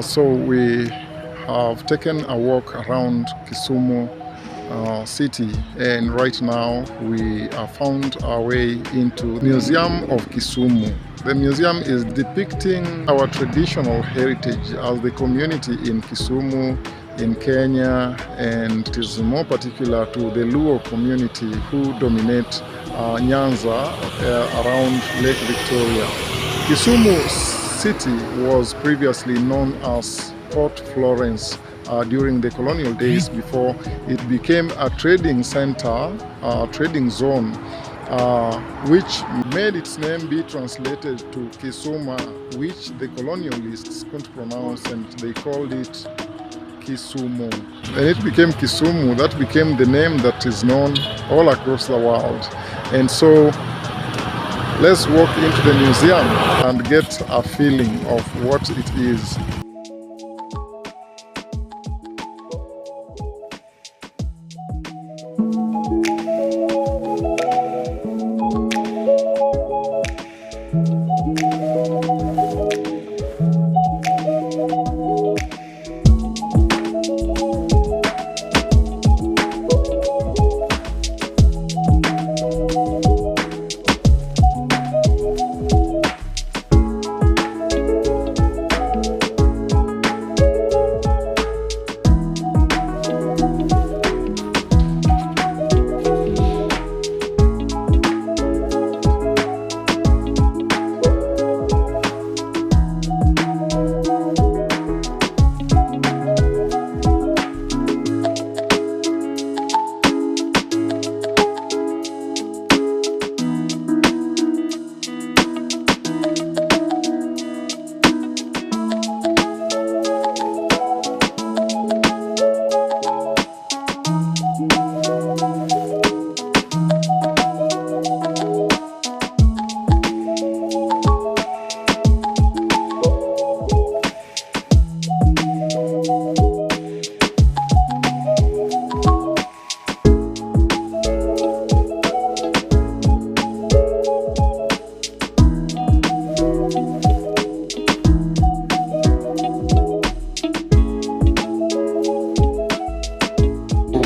So we have taken a walk around Kisumu city, and right now we have found our way into the Museum of Kisumu. The museum is depicting our traditional heritage as the community in Kisumu, in Kenya, and it is more particular to the Luo community who dominate Nyanza around Lake Victoria. Kisumu city was previously known as Port Florence during the colonial days before it became a trading center, a trading zone, which made its name be translated to Kisuma, which the colonialists couldn't pronounce, and they called it Kisumu. When it became Kisumu, that became the name that is known all across the world. And so let's walk into the museum and get a feeling of what it is.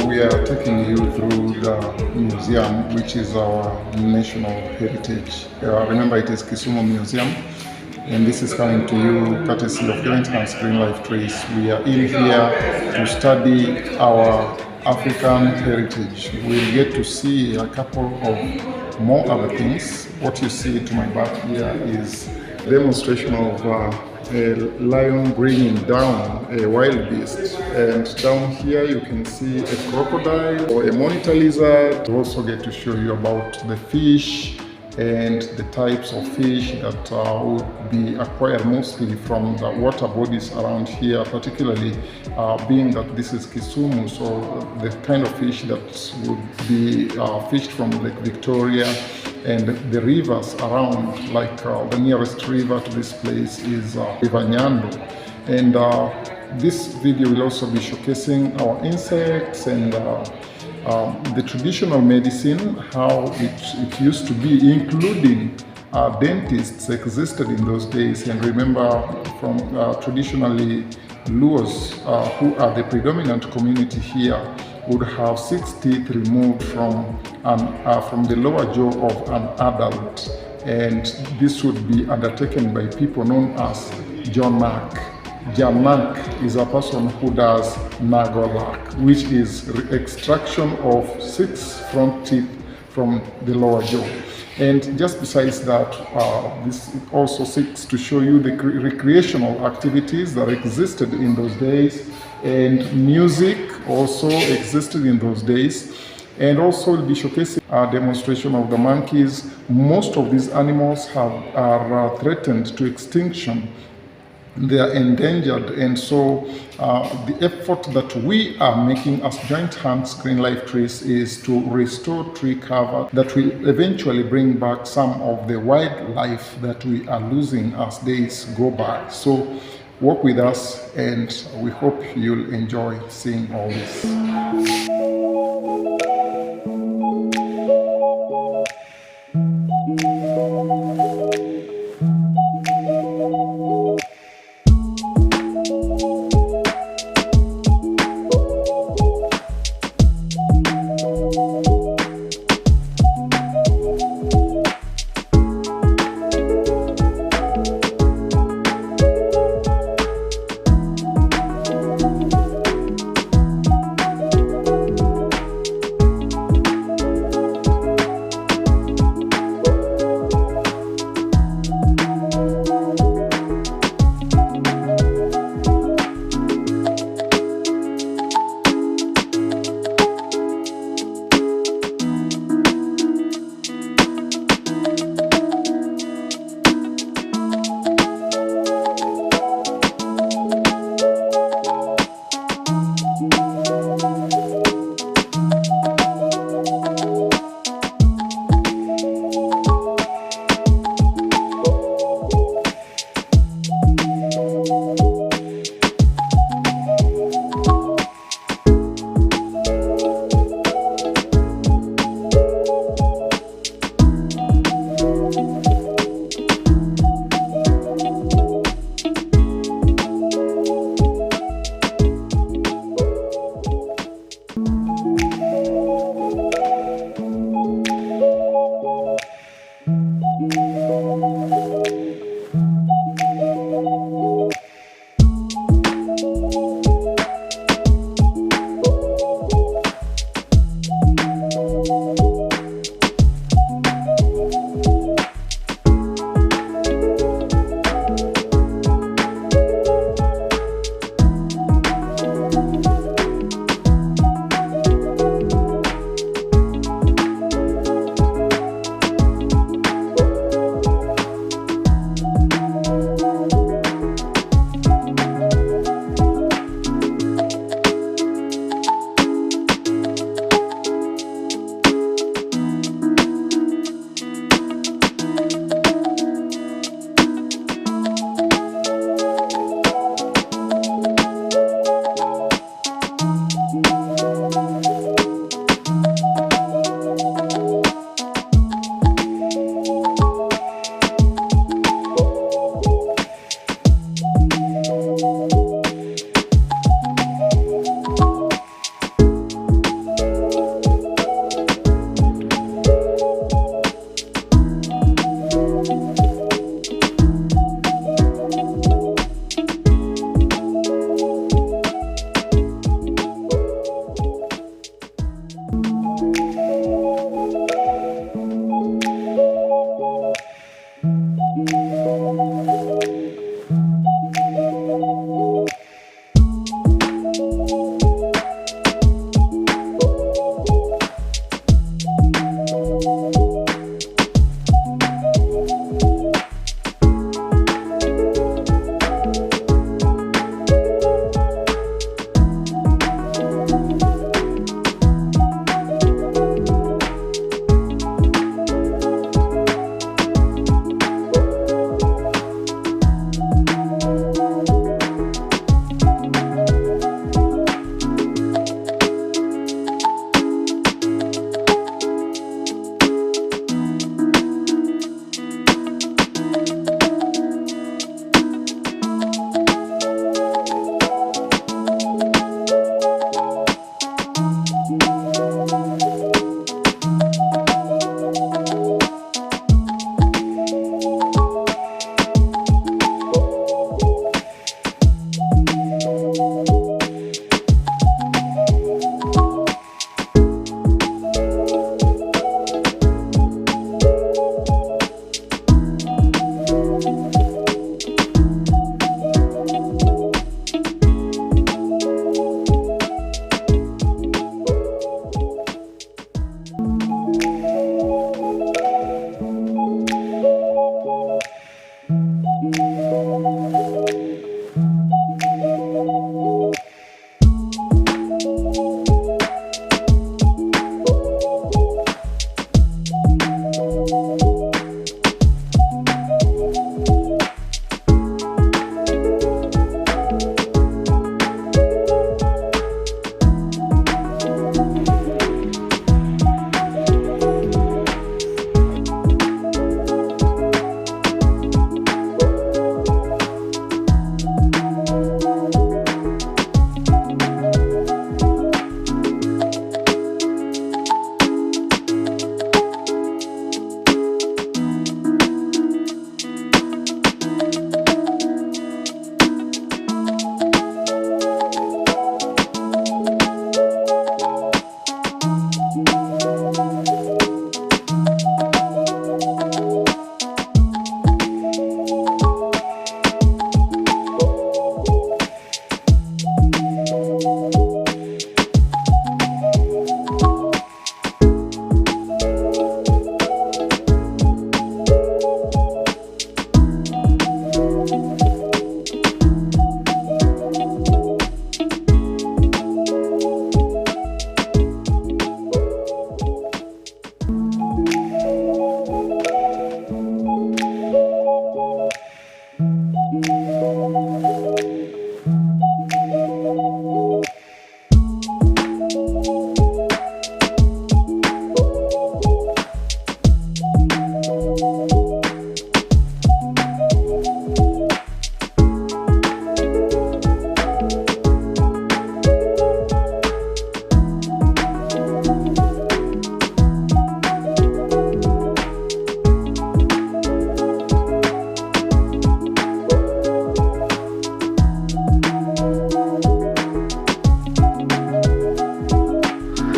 We are taking you through the museum, which is our national heritage. Remember, it is Kisumu Museum, and this is coming to you courtesy of Joint Hands Green Life Trace. We are in here to study our African heritage. We'll get to see a couple of more other things. What you see to my back here is a demonstration of a lion bringing down a wild beast, and down here you can see a crocodile or a monitor lizard. We'll also get to show you about the fish and the types of fish that would be acquired mostly from the water bodies around here, particularly being that this is Kisumu, so the kind of fish that would be fished from Lake Victoria and the rivers around, like the nearest river to this place is River Nyando. And this video will also be showcasing our insects and the traditional medicine, how it used to be, including dentists existed in those days. And remember, from traditionally Luos, who are the predominant community here, would have 6 teeth removed from the lower jaw of an adult, and this would be undertaken by people known as Jonak. Janak is a person who does Nagolak, which is extraction of 6 front teeth from the lower jaw. And just besides that, this also seeks to show you the recreational activities that existed in those days, and music also existed in those days. And also will be showcasing a demonstration of the monkeys. Most of these animals are threatened to extinction. They are endangered, and so the effort that we are making as Joint Hands Green Life Trace is to restore tree cover that will eventually bring back some of the wildlife that we are losing as days go by. So walk with us, and we hope you'll enjoy seeing all this.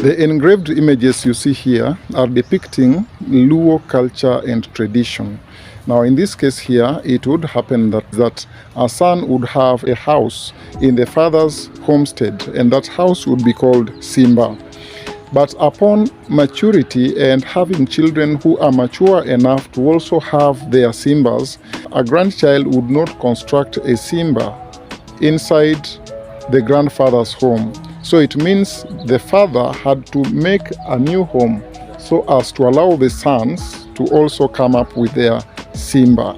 The engraved images you see here are depicting Luo culture and tradition. Now in this case here, it would happen that a son would have a house in the father's homestead, and that house would be called Simba. But upon maturity and having children who are mature enough to also have their Simbas, a grandchild would not construct a Simba inside the grandfather's home. So it means the father had to make a new home so as to allow the sons to also come up with their Simba.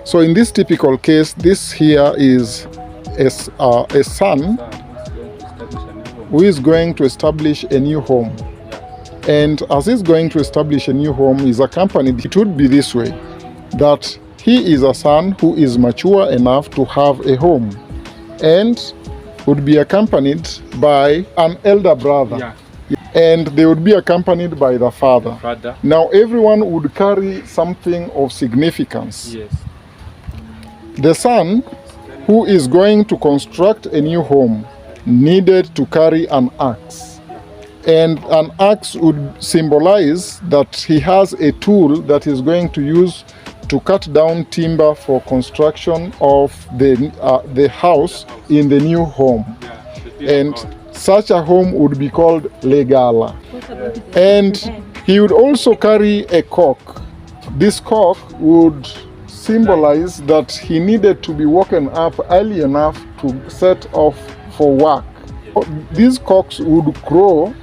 So in this typical case, this here is a son who is going to establish a new home. And as he's going to establish a new home, he's accompanied, it would be this way, that he is a son who is mature enough to have a home and would be accompanied by an elder brother. Yeah. And they would be accompanied by the father. Now everyone would carry something of significance. Yes. The son who is going to construct a new home needed to carry an axe. And an axe would symbolize that he has a tool that he's going to use to cut down timber for construction of the house in the new home. And such a home would be called Legala. And he would also carry a cock. This cock would symbolize that he needed to be woken up early enough to set off for work. These cocks would crow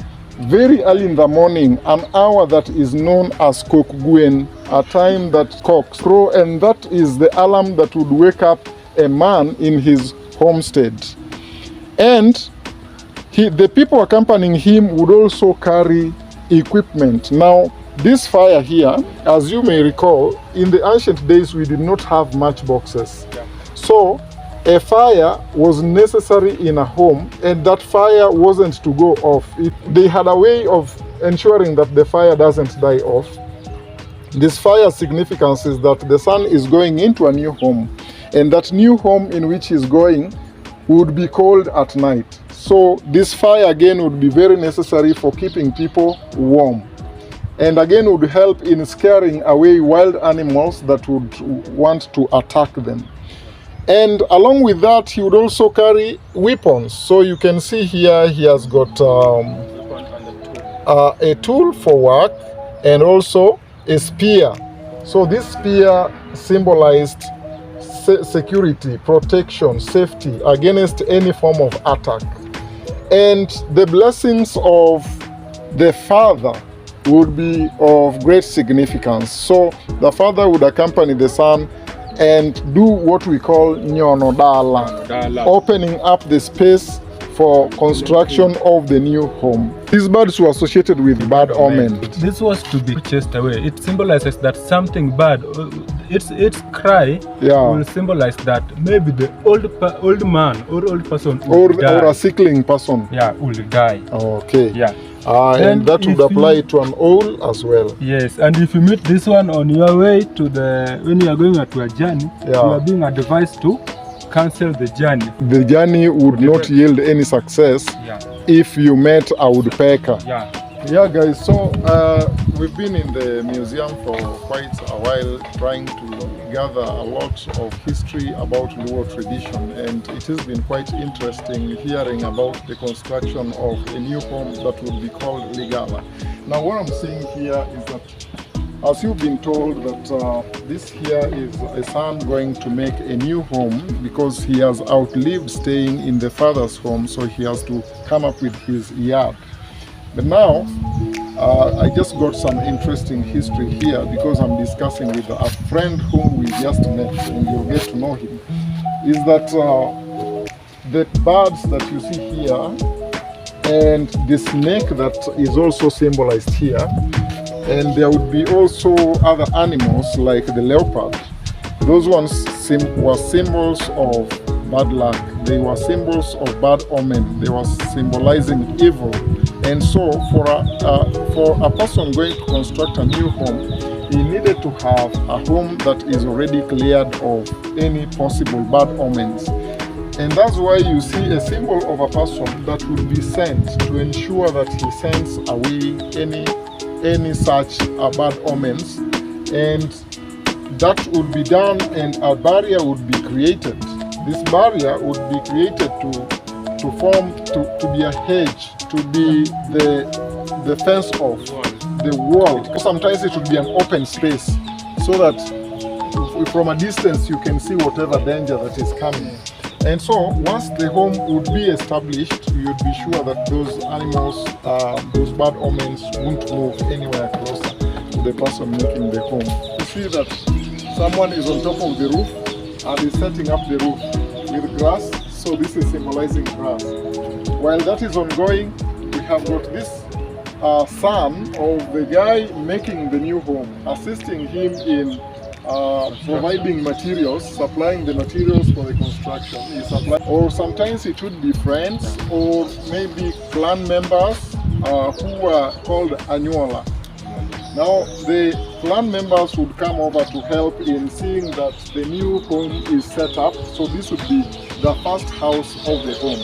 very early in the morning, an hour that is known as Kokguen, a time that cocks crow, and that is the alarm that would wake up a man in his homestead. And the people accompanying him would also carry equipment. Now, this fire here, as you may recall, in the ancient days we did not have matchboxes. So a fire was necessary in a home, and that fire wasn't to go off. They had a way of ensuring that the fire doesn't die off. This fire's significance is that the son is going into a new home, and that new home in which he's going would be cold at night. So this fire again would be very necessary for keeping people warm, and again would help in scaring away wild animals that would want to attack them. And along with that, he would also carry weapons. So you can see here he has got a tool for work and also a spear. So this spear symbolized security, protection, safety against any form of attack. And the blessings of the father would be of great significance. So the father would accompany the son and do what we call nyonodala, opening up the space for construction of the new home. These birds were associated with bad omen. This was to be chased away. It symbolizes that something bad, its cry will symbolize that maybe the old man or old person or a sickling person will die. Okay. And that would apply to an owl as well. Yes, and if you meet this one on your way to when you are going to a journey, you are being advised to cancel the journey. The journey would not yield any success if you met a woodpecker. Yeah, guys, so we've been in the museum for quite a while trying to gather a lot of history about Luo tradition, and it has been quite interesting hearing about the construction of a new home that would be called Ligala. Now what I'm seeing here is that, as you've been told, that this here is a son going to make a new home because he has outlived staying in the father's home, so he has to come up with his yard. But now, I just got some interesting history here because I'm discussing with a friend whom we just met, and you'll get to know him, is that the birds that you see here and the snake that is also symbolized here, and there would be also other animals like the leopard. Those ones were symbols of bad luck. They were symbols of bad omen. They were symbolizing evil. And so for a person going to construct a new home, he needed to have a home that is already cleared of any possible bad omens. And that's why you see a symbol of a person that will be sent to ensure that he sends away any such bad omens. And that would be done, and a barrier would be created. This barrier would be created to form, to be a hedge, to be the fence of the wall. Sometimes it would be an open space, so that from a distance you can see whatever danger that is coming. And so once the home would be established, you'd be sure that those animals, those bad omens, won't move anywhere closer to the person making the home. You see that someone is on top of the roof and is setting up the roof with grass, so this is symbolizing grass. While that is ongoing, we have got this son of the guy making the new home, assisting him in providing materials, supplying the materials for the construction. Or sometimes it would be friends or maybe clan members who are called Anyuola. Now the clan members would come over to help in seeing that the new home is set up. So this would be the first house of the home.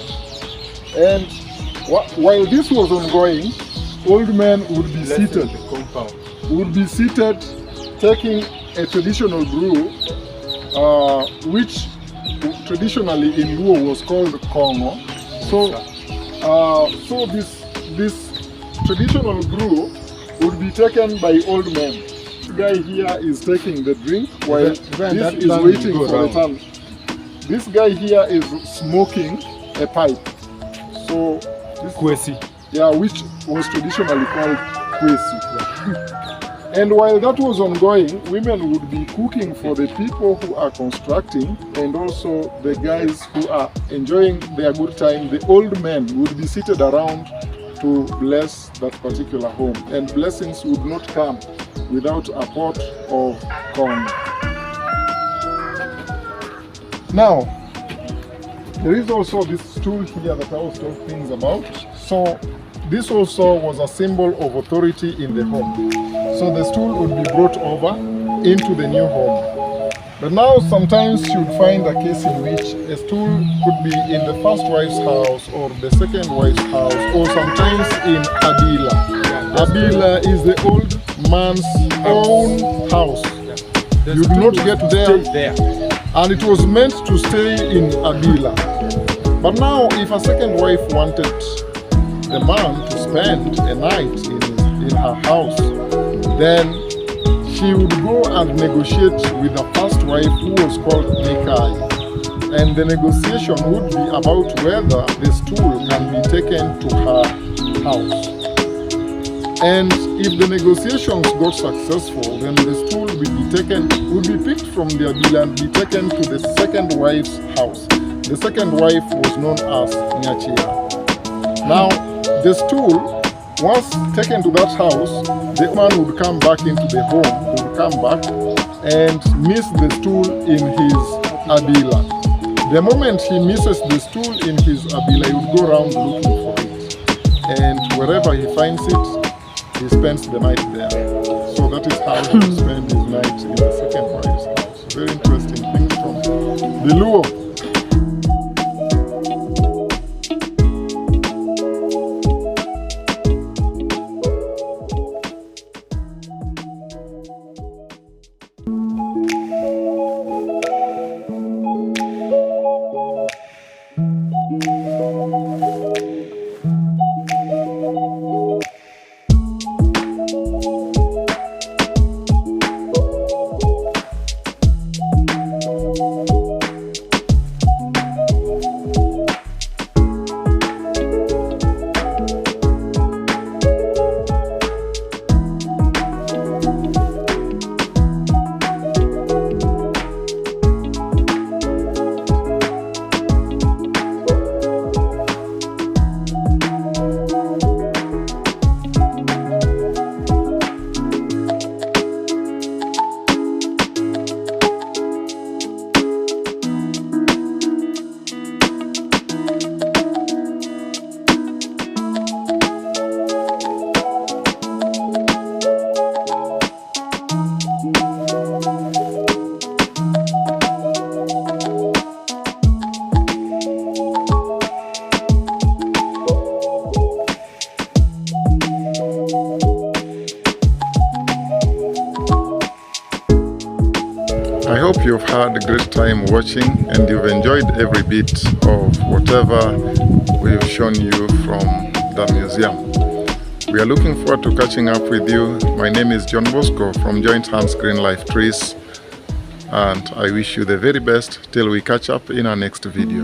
And while this was ongoing, old men would be seated, taking a traditional brew, which traditionally in Luo was called Kongo. So this traditional brew would be taken by old men. This guy here is taking the drink while this is waiting for the turn. This guy here is smoking a pipe. So this Kwesi. Yeah, which was traditionally called kwesi. And while that was ongoing, women would be cooking for the people who are constructing, and also the guys who are enjoying their good time. The old men would be seated around to bless that particular home. And blessings would not come without a pot of corn. Now, there is also this stool here that I was talking things about. So this also was a symbol of authority in the home. So the stool would be brought over into the new home. But now sometimes you'd find a case in which a stool could be in the first wife's house or the second wife's house, or sometimes in Abila. Abila is the old man's own house. You do not get there, and it was meant to stay in Abila. But now if a second wife wanted the man to spend a night in her house, then she would go and negotiate with the first wife, who was called Nikai. And the negotiation would be about whether the stool can be taken to her house. And if the negotiations got successful, then the stool would be picked from the Abila and be taken to the second wife's house. The second wife was known as Nyachia. Now, the stool, once taken to that house, the man would come back into the home, would come back and miss the stool in his Abila. The moment he misses the stool in his Abila, he would go around looking for it. And wherever he finds it, he spends the night there. So that is how he would spend his night in the second wife's house. Very interesting things from the Luo. I hope you've had a great time watching and you've enjoyed every bit of whatever we've shown you from the museum. We are looking forward to catching up with you. My name is John Bosco from Joint Hands Green Life Trees, and I wish you the very best till we catch up in our next video.